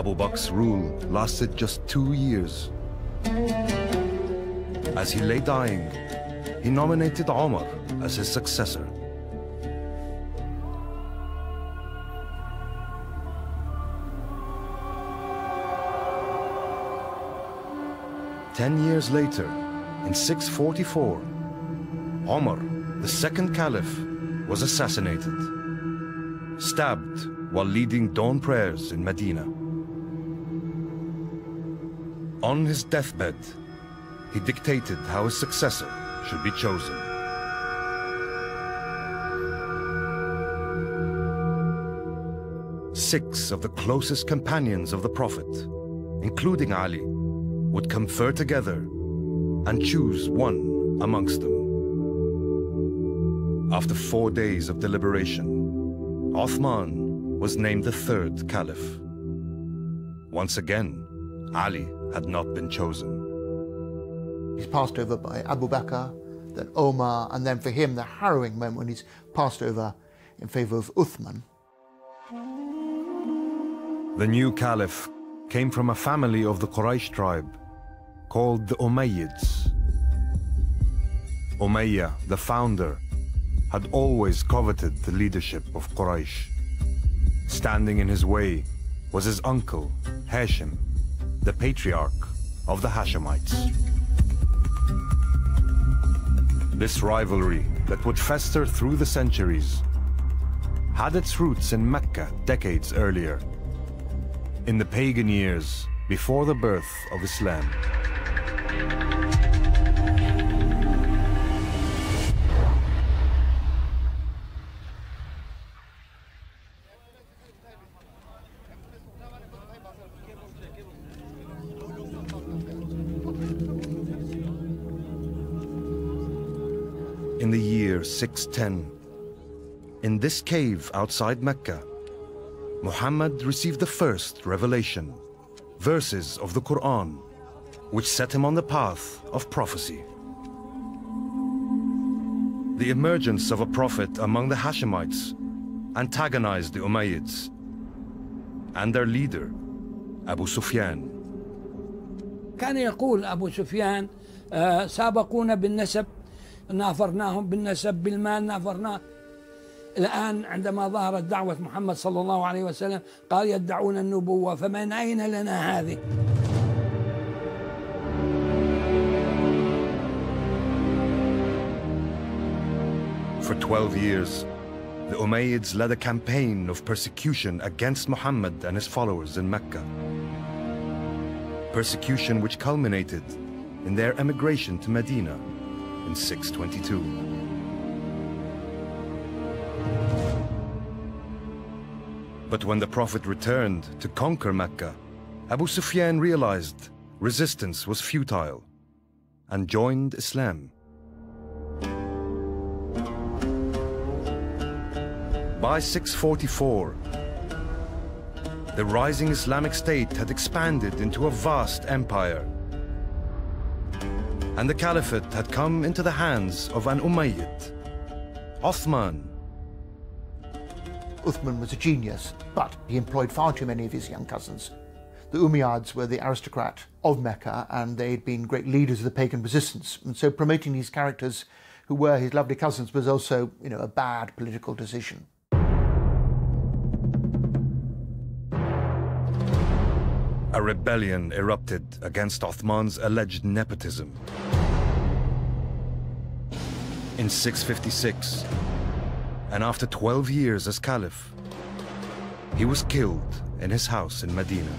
Abu Bakr's rule lasted just 2 years. As he lay dying, he nominated Omar as his successor. Ten years later, in 644, Omar, the second caliph, was assassinated, stabbed while leading dawn prayers in Medina. On his deathbed, he dictated how his successor should be chosen. Six of the closest companions of the Prophet, including Ali, would confer together and choose one amongst them. After 4 days of deliberation, Uthman was named the third caliph. Once again, Ali had not been chosen. He's passed over by Abu Bakr, then Omar, and then for him the harrowing moment when he's passed over in favor of Uthman. The new caliph came from a family of the Quraysh tribe called the Umayyads. Umayyah, the founder, had always coveted the leadership of Quraysh. Standing in his way was his uncle, Hashim, the patriarch of the Hashemites. This rivalry that would fester through the centuries had its roots in Mecca decades earlier, in the pagan years before the birth of Islam. In the year 610, in this cave outside Mecca, Muhammad received the first revelation, verses of the Quran, which set him on the path of prophecy. The emergence of a prophet among the Hashemites antagonized the Umayyads and their leader, Abu Sufyan. كان يقول أبو سفيان سابقونا بالنسب نافرناهم بالنسب بالمال نافرناه. الآن عندما ظهرت دعوة محمد صلى الله عليه وسلم قال يدعون النبوة فمن أين لنا هذه؟ For 12 years, the Umayyads led a campaign of persecution against Muhammad and his followers in Mecca. Persecution which culminated in their emigration to Medina in 622. But when the Prophet returned to conquer Mecca, Abu Sufyan realized resistance was futile and joined Islam. By 644, the rising Islamic State had expanded into a vast empire, and the Caliphate had come into the hands of an Umayyad, Uthman. Uthman was a genius, but he employed far too many of his young cousins. The Umayyads were the aristocrat of Mecca, and they'd been great leaders of the pagan resistance. And so promoting these characters who were his lovely cousins was also, a bad political decision. A rebellion erupted against Uthman's alleged nepotism. In 656, and after 12 years as caliph, he was killed in his house in Medina.